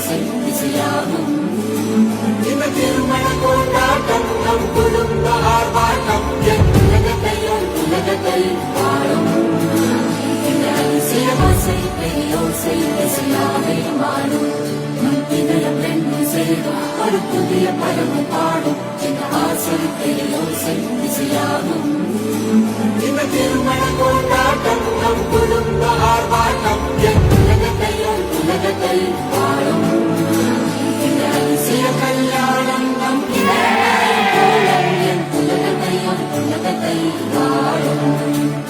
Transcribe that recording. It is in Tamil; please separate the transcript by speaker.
Speaker 1: ஓசை இசையாகும். இந்த திருமண கொண்டாட்டம் நம் குடும்ப ஆர்ப்பாட்டம் என் உலகத்தை வாழும். இந்த அதிசய ஓசை பெரியோசை இசையாகவே மாறும். நம் இதயம் ரெண்டும் சேரும் ஒரு புதிய பறவை பாடும். இந்த ஆசை பெரியோசை இசையாகும். இந்த திருமண கொண்டாட்டம் நம் குடும்ப ஆர்ப்பாட்டம் என் உலகத்தை வாழும். இந்த அதிசய கல்யாணம் நம் இதயம் என் உலகத்தை வாழும்.